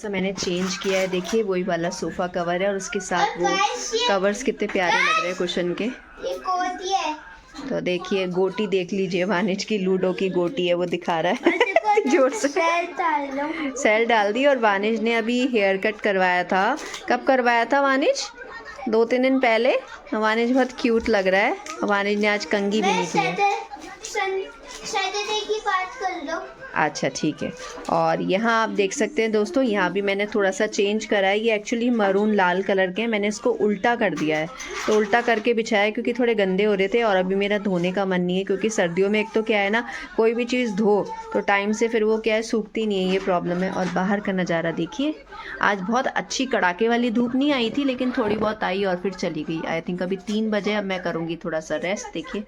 सा मैंने चेंज किया है, देखिए वही वाला सोफ़ा कवर है और उसके साथ वो कवर्स कितने प्यारे लग रहे हैं कुशन के। ये गोटी है। तो देखिए गोटी देख लीजिए, वानिश की लूडो की गोटी है वो दिखा रहा है जोर से। सेल डाल दी और वानिश ने अभी हेयर कट करवाया था। कब करवाया था वानिश? 2-3 दिन पहले। वानिश बहुत क्यूट लग रहा है। वानिश ने आज कंघी भी नहीं की है। सैटरडे की बात कर लो। अच्छा ठीक है। और यहाँ आप देख सकते हैं दोस्तों, यहाँ भी मैंने थोड़ा सा चेंज करा है। ये एक्चुअली मरून लाल कलर के हैं, मैंने इसको उल्टा कर दिया है। तो उल्टा करके बिछाया है क्योंकि थोड़े गंदे हो रहे थे और अभी मेरा धोने का मन नहीं है, क्योंकि सर्दियों में एक तो क्या है ना, कोई भी चीज़ धो तो टाइम से फिर वो क्या है सूखती नहीं है, ये प्रॉब्लम है। और बाहर का नज़ारा देखिए, आज बहुत अच्छी कड़ाके वाली धूप नहीं आई थी, लेकिन थोड़ी बहुत आई और फिर चली गई। आई थिंक अभी 3 बजे। अब मैं करूँगी थोड़ा सा रेस्ट। देखिए,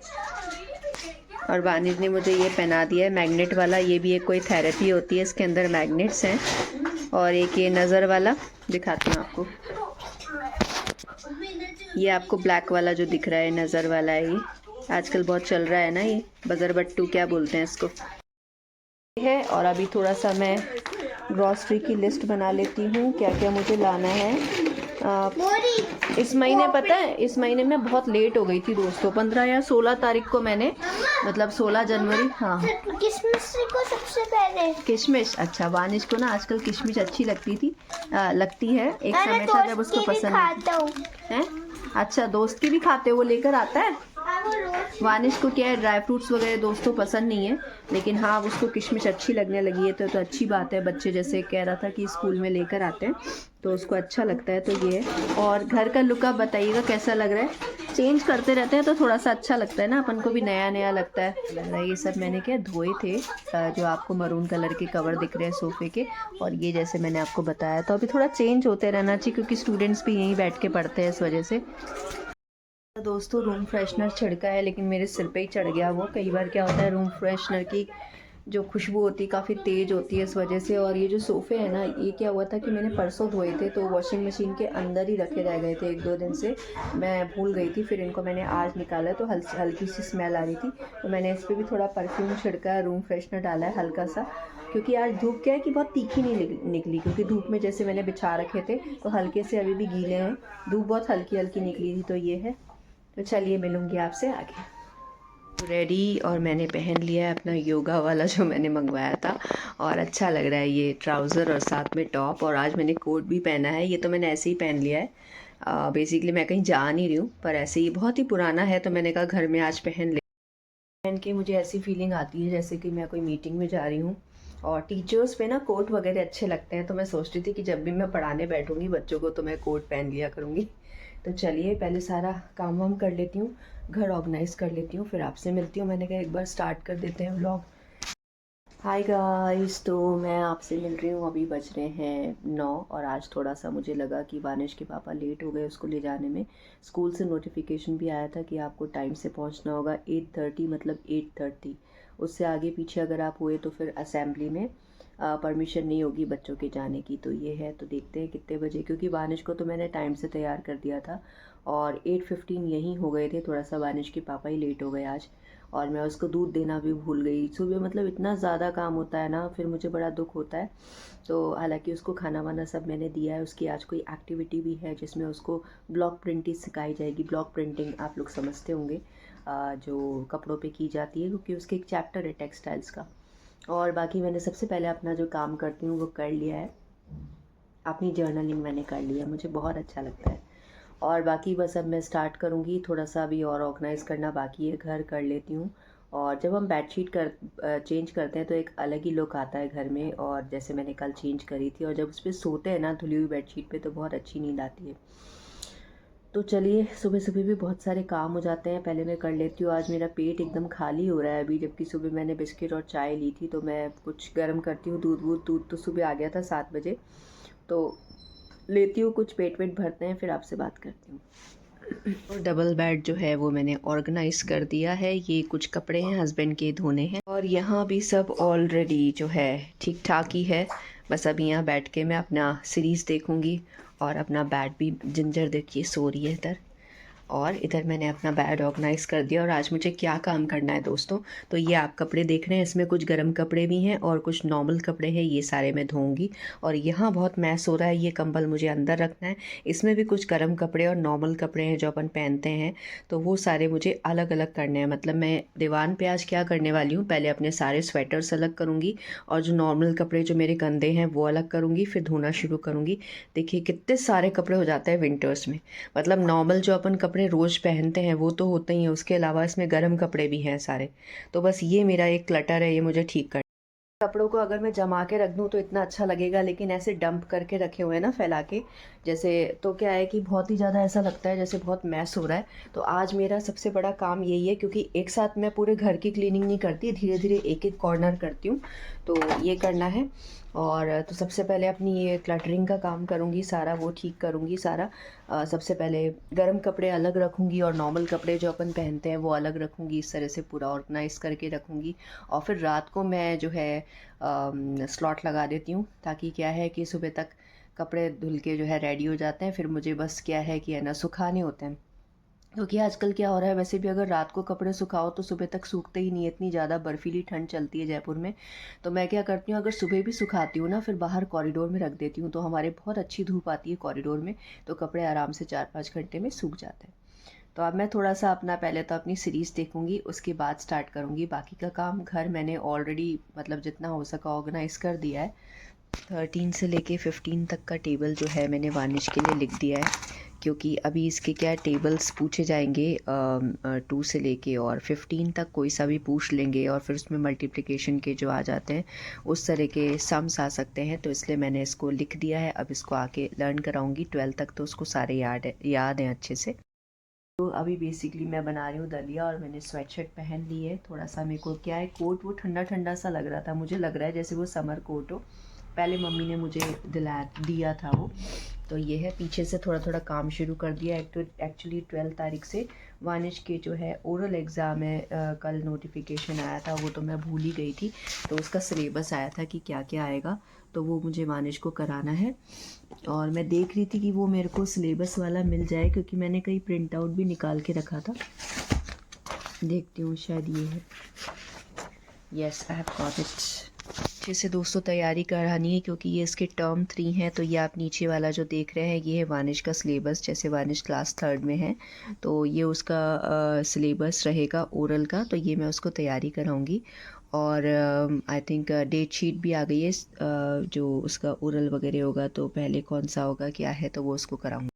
और वानिश ने मुझे ये पहना दिया है मैग्नेट वाला। ये भी एक कोई थेरेपी होती है, इसके अंदर मैग्नेट्स हैं। और एक ये नज़र वाला दिखाती हूँ आपको। ये आपको ब्लैक वाला जो दिख रहा है नज़र वाला है, ये आजकल बहुत चल रहा है ना, ये बजरबट्टू क्या बोलते हैं इसको है। और अभी थोड़ा सा मैं ग्रॉसरी की लिस्ट बना लेती हूँ, क्या क्या मुझे लाना है। इस महीने पता है, इस महीने में बहुत लेट हो गई थी दोस्तों। 15 या 16 तारीख को मैंने, मतलब 16 जनवरी। हाँ, किशमिश को सबसे पहले। किशमिश, अच्छा वानिश को ना आजकल किशमिश अच्छी लगती थी, लगती है। एक समय था जब उसको पसंद है। अच्छा, दोस्त की भी खाते हो? वो लेकर आता है। वानिश को क्या है, ड्राई फ्रूट्स वगैरह दोस्तों पसंद नहीं है, लेकिन हाँ उसको किशमिश अच्छी लगने लगी है। तो अच्छी बात है। बच्चे जैसे कह रहा था कि स्कूल में लेकर आते हैं तो उसको अच्छा लगता है, तो ये है। और घर का लुक आप बताइएगा कैसा लग रहा है। चेंज करते रहते हैं तो थोड़ा सा अच्छा लगता है ना, अपन को भी नया नया लगता है। लग रहा है ये सब मैंने क्या धोए थे, जो आपको मरून कलर के कवर दिख रहे हैं सोफ़े के। और ये जैसे मैंने आपको बताया, तो अभी थोड़ा चेंज होते रहना चाहिए क्योंकि स्टूडेंट्स भी यहीं बैठ के पढ़ते हैं, इस वजह से। दोस्तों रूम फ्रेशनर छिड़का है, लेकिन मेरे सिर पे ही चढ़ गया वो। कई बार क्या होता है, रूम फ्रेशनर की जो खुशबू होती है काफ़ी तेज़ होती है, इस वजह से। और ये जो सोफ़े हैं ना, ये क्या हुआ था कि मैंने परसों धोए थे तो वॉशिंग मशीन के अंदर ही रखे रह गए थे 1-2 दिन से। मैं भूल गई थी, फिर इनको मैंने आज निकाला तो हल्की सी स्मेल आ रही थी, तो मैंने इस पर भी थोड़ा परफ्यूम छिड़का है, रूम फ्रेशनर डाला है हल्का सा। क्योंकि आज धूप क्या है कि बहुत तीखी नहीं निकली, क्योंकि धूप में जैसे मैंने बिछा रखे थे तो हल्के से अभी भी गीले हैं। धूप बहुत हल्की हल्की निकली थी, तो ये है। तो चलिए मिलूँगी आपसे आगे। रेडी, और मैंने पहन लिया है अपना योगा वाला जो मैंने मंगवाया था, और अच्छा लग रहा है ये ट्राउज़र और साथ में टॉप। और आज मैंने कोट भी पहना है, ये तो मैंने ऐसे ही पहन लिया है। बेसिकली मैं कहीं जा नहीं रही हूँ, पर ऐसे ही बहुत ही पुराना है तो मैंने कहा घर में आज पहन ले। पहन के मुझे ऐसी फीलिंग आती है जैसे कि मैं कोई मीटिंग में जा रही हूँ। और टीचर्स पे ना कोट वगैरह अच्छे लगते हैं, तो मैं सोच रही थी कि जब भी मैं पढ़ाने बैठूँगी बच्चों को तो मैं कोट पहन लिया करूँगी। तो चलिए पहले सारा काम वाम कर लेती हूँ, घर ऑर्गेनाइज़ कर लेती हूँ, फिर आपसे मिलती हूँ। मैंने कहा एक बार स्टार्ट कर देते हैं व्लॉग। हाय गाइस, तो मैं आपसे मिल रही हूँ। अभी बज रहे हैं 9, और आज थोड़ा सा मुझे लगा कि वानिश के पापा लेट हो गए उसको ले जाने में। स्कूल से नोटिफिकेशन भी आया था कि आपको टाइम से पहुँचना होगा 8:30, मतलब 8:30। उससे आगे पीछे अगर आप हुए तो फिर असेंबली में परमिशन नहीं होगी बच्चों के जाने की। तो ये है, तो देखते हैं कितने बजे, क्योंकि वानिश को तो मैंने टाइम से तैयार कर दिया था और 8:15 यहीं हो गए थे। थोड़ा सा वानिश के पापा ही लेट हो गए आज, और मैं उसको दूध देना भी भूल गई सुबह। मतलब इतना ज़्यादा काम होता है ना, फिर मुझे बड़ा दुख होता है। तो हालांकि उसको खाना वाना सब मैंने दिया है। उसकी आज कोई एक्टिविटी भी है जिसमें उसको ब्लॉक प्रिंटिंग सिखाई जाएगी। ब्लॉक प्रिंटिंग आप लोग समझते होंगे, जो कपड़ों पे की जाती है, क्योंकि उसके एक चैप्टर है टेक्सटाइल्स का। और बाकी मैंने सबसे पहले अपना जो काम करती हूँ वो कर लिया है, अपनी जर्नलिंग मैंने कर लिया, मुझे बहुत अच्छा लगता है। और बाकी बस अब मैं स्टार्ट करूँगी, थोड़ा सा अभी और ऑर्गेनाइज़ करना बाकी है, घर कर लेती हूँ। और जब हम बेडशीट चेंज करते हैं तो एक अलग ही लुक आता है घर में, और जैसे मैंने कल चेंज करी थी, और जब उस पर सोते हैं ना धुली हुई बेडशीट पे तो बहुत अच्छी नींद आती है। तो चलिए, सुबह सुबह भी बहुत सारे काम हो जाते हैं, पहले मैं कर लेती हूँ। आज मेरा पेट एकदम खाली हो रहा है अभी, जबकि सुबह मैंने बिस्किट और चाय ली थी। तो मैं कुछ गर्म करती हूँ, दूध तो सुबह आ गया था 7 बजे, तो लेती हूँ कुछ, पेट वेट भरते हैं, फिर आपसे बात करती हूँ। और डबल बेड जो है वो मैंने ऑर्गेनाइज कर दिया है। ये कुछ कपड़े हैं हस्बैंड के धोने हैं, और यहाँ भी सब ऑलरेडी जो है ठीक ठाक ही है। बस अभी यहाँ बैठ के मैं अपना सीरीज़ देखूँगी, और अपना बेड भी, जिंजर देखिए सो रही है इधर। और इधर मैंने अपना बेड ऑर्गेनाइज़ कर दिया। और आज मुझे क्या काम करना है दोस्तों, तो ये आप कपड़े देख रहे हैं, इसमें कुछ गर्म कपड़े भी हैं और कुछ नॉर्मल कपड़े हैं, ये सारे मैं धोऊंगी। और यहाँ बहुत मैस हो रहा है, ये कंबल मुझे अंदर रखना है। इसमें भी कुछ गर्म कपड़े और नॉर्मल कपड़े हैं जो अपन पहनते हैं, तो वो सारे मुझे अलग अलग करने हैं। मतलब मैं दीवान पे आज क्या करने वाली हूँ, पहले अपने सारे स्वेटर्स अलग करूँगी और जो नॉर्मल कपड़े जो मेरे गंदे हैं वो अलग करूँगी, फिर धोना शुरू करूँगी। देखिए कितने सारे कपड़े हो जाते हैं विंटर्स में। मतलब नॉर्मल जो अपन कपड़े रोज़ पहनते हैं वो तो होते ही हैं, उसके अलावा इसमें गर्म कपड़े भी हैं सारे। तो बस ये मेरा एक क्लटर है, ये मुझे ठीक कर। कपड़ों को अगर मैं जमा के रख दूँ तो इतना अच्छा लगेगा, लेकिन ऐसे डंप करके रखे हुए हैं ना फैला के जैसे, तो क्या है कि बहुत ही ज़्यादा ऐसा लगता है जैसे बहुत मैस हो रहा है। तो आज मेरा सबसे बड़ा काम यही है, क्योंकि एक साथ मैं पूरे घर की क्लीनिंग नहीं करती, धीरे धीरे एक एक कॉर्नर करती हूँ, तो ये करना है। और तो सबसे पहले अपनी ये क्लटरिंग का काम करूँगी, सारा वो ठीक करूँगी सारा। सबसे पहले गर्म कपड़े अलग रखूँगी और नॉर्मल कपड़े जो अपन पहनते हैं वो अलग रखूँगी, इस तरह से पूरा ऑर्गेनाइज़ करके रखूँगी। और फिर रात को मैं जो है स्लॉट लगा देती हूँ, ताकि क्या है कि सुबह तक कपड़े धुल के जो है रेडी हो जाते हैं। फिर मुझे बस क्या है कि है ना सुखाने होते हैं, क्योंकि आजकल क्या हो रहा है, वैसे भी अगर रात को कपड़े सुखाओ तो सुबह तक सूखते ही नहीं है, इतनी ज़्यादा बर्फीली ठंड चलती है जयपुर में। तो मैं क्या करती हूँ, अगर सुबह भी सुखाती हूँ ना, फिर बाहर कॉरिडोर में रख देती हूँ, तो हमारे बहुत अच्छी धूप आती है कॉरिडोर में, तो कपड़े आराम से 4-5 घंटे में सूख जाते हैं। तो अब मैं थोड़ा सा अपना पहले तो अपनी सीरीज़ देखूँगी, उसके बाद स्टार्ट करूँगी बाकी का काम। घर मैंने ऑलरेडी मतलब जितना हो सका ऑर्गेनाइज़ कर दिया है। 13 से लेके 15 तक का टेबल जो है मैंने वार्निश के लिए लिख दिया है, क्योंकि अभी इसके क्या टेबल्स पूछे जाएंगे 2 से लेके और 15 तक कोई सा भी पूछ लेंगे, और फिर उसमें मल्टीप्लिकेशन के जो आ जाते हैं उस तरह के सम्स आ सकते हैं, तो इसलिए मैंने इसको लिख दिया है। अब इसको आके लर्न कराऊंगी 12 तक, तो उसको सारे याद हैं अच्छे से। तो अभी बेसिकली मैं बना रही हूँ दलिया, और मैंने स्वेटशर्ट पहन ली है। थोड़ा सा मेरे को क्या है, कोट वो ठंडा ठंडा सा लग रहा था, मुझे लग रहा है जैसे वो समर कोट हो, पहले मम्मी ने मुझे दिया था वो। तो ये है, पीछे से थोड़ा थोड़ा काम शुरू कर दिया। एक्चुअली 12 तारीख से वानिश के जो है ओरल एग्ज़ाम है, कल नोटिफिकेशन आया था, वो तो मैं भूल ही गई थी। तो उसका सिलेबस आया था कि क्या क्या आएगा, तो वो मुझे वानिश को कराना है। और मैं देख रही थी कि वो मेरे को सिलेबस वाला मिल जाए, क्योंकि मैंने कहीं प्रिंट आउट भी निकाल के रखा था। देखती हूँ, शायद ये है। Yes, I have got it. अच्छे से दोस्तों तैयारी करानी है, क्योंकि ये इसके टर्म 3 हैं। तो ये आप नीचे वाला जो देख रहे हैं, ये है वानिश का सिलेबस। जैसे वानिश क्लास 3rd में है, तो ये उसका सिलेबस रहेगा ओरल का, तो ये मैं उसको तैयारी कराऊंगी। और आई थिंक डेट शीट भी आ गई है, जो उसका ओरल वगैरह होगा, तो पहले कौन सा होगा क्या है, तो वो उसको कराऊंगी।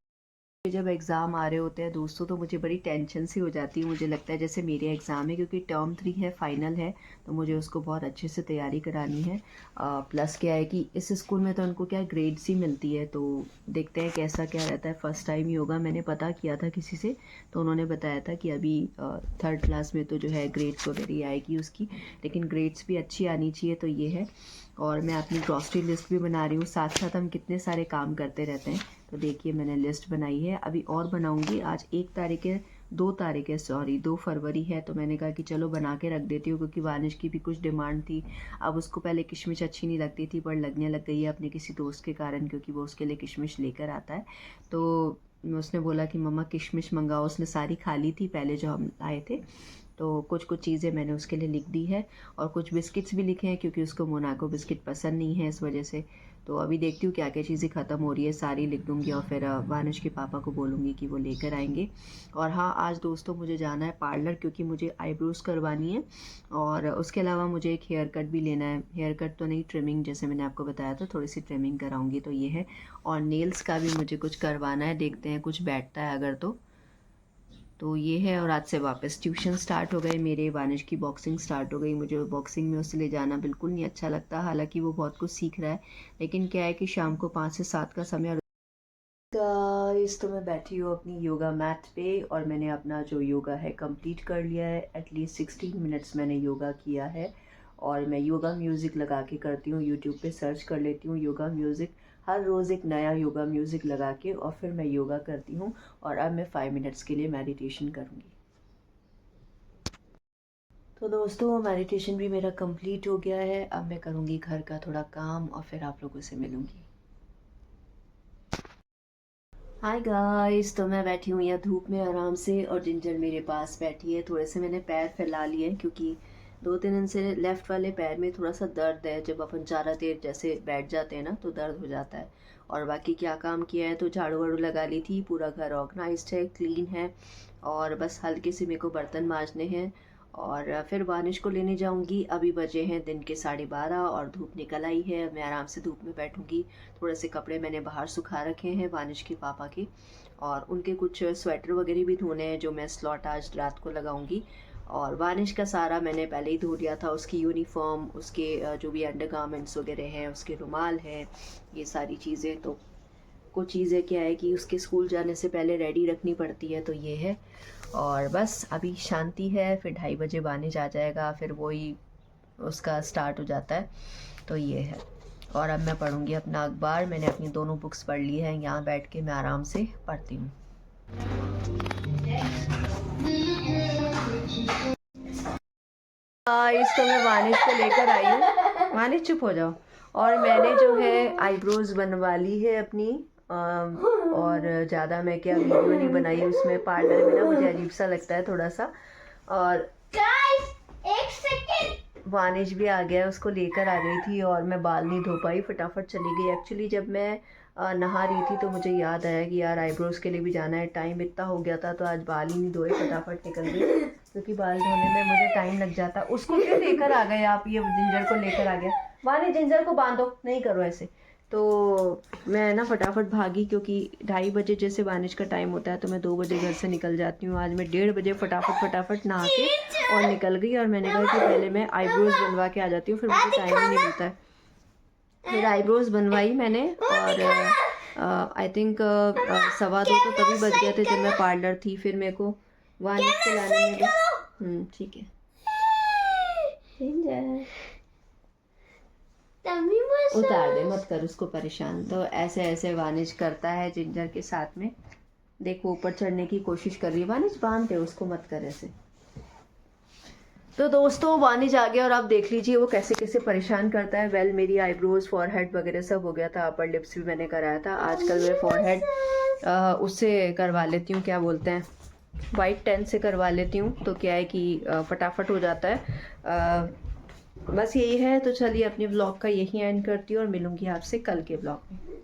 जब एग्ज़ाम आ रहे होते हैं दोस्तों, तो मुझे बड़ी टेंशन सी हो जाती है। मुझे लगता है जैसे मेरे एग्ज़ाम है, क्योंकि टर्म 3 है, फाइनल है, तो मुझे उसको बहुत अच्छे से तैयारी करानी है। प्लस क्या है कि इस स्कूल में तो उनको क्या ग्रेड्स ही मिलती है, तो देखते हैं कैसा क्या रहता है। फ़र्स्ट टाइम ही होगा, मैंने पता किया था किसी से, तो उन्होंने बताया था कि अभी 3rd क्लास में तो जो है ग्रेड्स वगैरह आएगी उसकी, लेकिन ग्रेड्स भी अच्छी आनी चाहिए, तो ये है। और मैं अपनी ग्रॉसरी लिस्ट भी बना रही हूँ, साथ साथ हम कितने सारे काम करते रहते हैं। तो देखिए मैंने लिस्ट बनाई है, अभी और बनाऊंगी। आज 1 तारीख है, 2 तारीख है, सॉरी 2 फरवरी है, तो मैंने कहा कि चलो बना के रख देती हूँ, क्योंकि वानिश की भी कुछ डिमांड थी। अब उसको पहले किशमिश अच्छी नहीं लगती थी, पर लगने लग गई है अपने किसी दोस्त के कारण, क्योंकि वो उसके लिए किशमिश लेकर आता है। तो उसने बोला कि मम्मा किशमिश मंगाओ, उसने सारी खा ली थी पहले जो हम आए थे। तो कुछ कुछ चीज़ें मैंने उसके लिए लिख दी है, और कुछ बिस्किट्स भी लिखे हैं, क्योंकि उसको मोनाको बिस्किट पसंद नहीं है, इस वजह से। तो अभी देखती हूँ क्या क्या चीज़ें ख़त्म हो रही है, सारी लिख दूँगी, और फिर वानिश के पापा को बोलूँगी कि वो लेकर आएंगे। और हाँ, आज दोस्तों मुझे जाना है पार्लर, क्योंकि मुझे आईब्रोज़ करवानी है, और उसके अलावा मुझे एक हेयर कट भी लेना है। हेयर कट तो नहीं, ट्रिमिंग, जैसे मैंने आपको बताया था, थोड़ी सी ट्रिमिंग कराऊँगी, तो ये है। और नेल्स का भी मुझे कुछ करवाना है, देखते हैं कुछ बैठता है अगर तो ये है। और आज से वापस ट्यूशन स्टार्ट हो गए मेरे, वानिश की बॉक्सिंग स्टार्ट हो गई। मुझे बॉक्सिंग में उसे ले जाना बिल्कुल नहीं अच्छा लगता, हालांकि वो बहुत कुछ सीख रहा है, लेकिन क्या है कि शाम को 5 से 7 का समय। गाइस, तो मैं बैठी हूँ अपनी योगा मैट पे, और मैंने अपना जो योगा है कंप्लीट कर लिया है। एटलीस्ट 16 मिनट्स मैंने योगा किया है, और मैं योगा म्यूज़िक लगा के करती हूँ, यूट्यूब पे सर्च कर लेती हूँ योगा म्यूज़िक, हर रोज़ एक नया योगा म्यूज़िक लगा के, और फिर मैं योगा करती हूँ। और अब मैं 5 मिनट्स के लिए मेडिटेशन करूँगी। तो दोस्तों, मेडिटेशन भी मेरा कंप्लीट हो गया है। अब मैं करूँगी घर का थोड़ा काम, और फिर आप लोगों से मिलूँगी। हाय गाइस, तो मैं बैठी हूँ यहाँ धूप में आराम से और जिंजर मेरे पास बैठी है। थोड़े से मैंने पैर फैला लिए क्योंकि 2-3 दिन से लेफ़्ट वाले पैर में थोड़ा सा दर्द है। जब अपन ज़्यादा देर जैसे बैठ जाते हैं ना तो दर्द हो जाता है। और बाकी क्या काम किया है, तो झाड़ू वाड़ू लगा ली थी, पूरा घर ऑर्गेनाइज्ड है, क्लीन है। और बस हल्के से मेरे को बर्तन मांजने हैं और फिर वानिश को लेने जाऊंगी। अभी बजे हैं दिन के 12:30 और धूप निकल आई है। मैं आराम से धूप में बैठूंगी। थोड़े से कपड़े मैंने बाहर सुखा रखे हैं वानिश के पापा के, और उनके कुछ स्वेटर वगैरह भी धोने हैं जो मैं स्लॉट आज रात को लगाऊंगी। और वानिश का सारा मैंने पहले ही धो दिया था, उसकी यूनिफॉर्म, उसके जो भी अंडरगारमेंट्स वगैरह हैं, उसके रुमाल हैं, ये सारी चीज़ें। तो कुछ चीज़ें क्या है कि उसके स्कूल जाने से पहले रेडी रखनी पड़ती है, तो ये है। और बस अभी शांति है, फिर 2:30 बजे वानिश आ जाएगा, फिर वही उसका स्टार्ट हो जाता है। तो ये है। और अब मैं पढ़ूंगी अपना अखबार। मैंने अपनी दोनों बुक्स पढ़ ली हैं, यहाँ बैठ के मैं आराम से पढ़ती हूँ। इसको मैं वानिश को लेकर आई हूँ। वानिश चुप हो जाओ। और मैंने जो है आईब्रोज बनवा ली है अपनी। और ज़्यादा मैं क्या वीडियो नहीं बनाई उसमें। पार्लर में ना मुझे अजीब सा लगता है थोड़ा सा। और एक सेकंड, वानिश भी आ गया, उसको लेकर आ गई थी और मैं बाल नहीं धो पाई, फटाफट चली गई। एक्चुअली जब मैं नहा रही थी तो मुझे याद आया कि यार आईब्रोज के लिए भी जाना है, टाइम इतना हो गया था, तो आज बाल ही नहीं धोए, फटाफट निकल गई क्योंकि बाल धोने में मुझे टाइम लग जाता। उसको क्यों लेकर आ गए आप? ये जिंजर को लेकर आ गया। वानी जिंजर को बांधो, नहीं करो ऐसे। तो मैं ना फटाफट भागी क्योंकि 2:30 बजे जैसे वानिश का टाइम होता है तो मैं 2 बजे घर से निकल जाती हूँ। आज मैं 1:30 बजे फटाफट नहा के और निकल गई। और मैंने कहा कि पहले मैं आईब्रोज बनवा के आ जाती हूँ, फिर मुझे टाइम ही नहीं मिलता है। फिर आईब्रोज बनवाई मैंने और आई थिंक 2:15 तो तभी बज गए थे जब मैं पार्लर थी। फिर मेरे को वानिश के लाने में भी ठीक है। उतार दे, मत कर उसको परेशान। तो ऐसे ऐसे वानिश करता है जिंजर के साथ में। देखो ऊपर चढ़ने की कोशिश कर रही है। वानिश बांध दे उसको, मत कर ऐसे। तो दोस्तों वानिश आ गया और आप देख लीजिए वो कैसे कैसे परेशान करता है। वेल मेरी आईब्रोज, फॉरहेड वगैरह सब हो गया था, अपर लिप्स भी मैंने कराया था। आजकल मैं फॉरहेड उससे करवा लेती हूँ, क्या बोलते हैं, वाइट टेन से करवा लेती हूँ। तो क्या है कि फटाफट हो जाता है। बस यही है। तो चलिए अपने ब्लॉग का यही एंड करती हूँ और मिलूंगी आपसे कल के ब्लॉग में।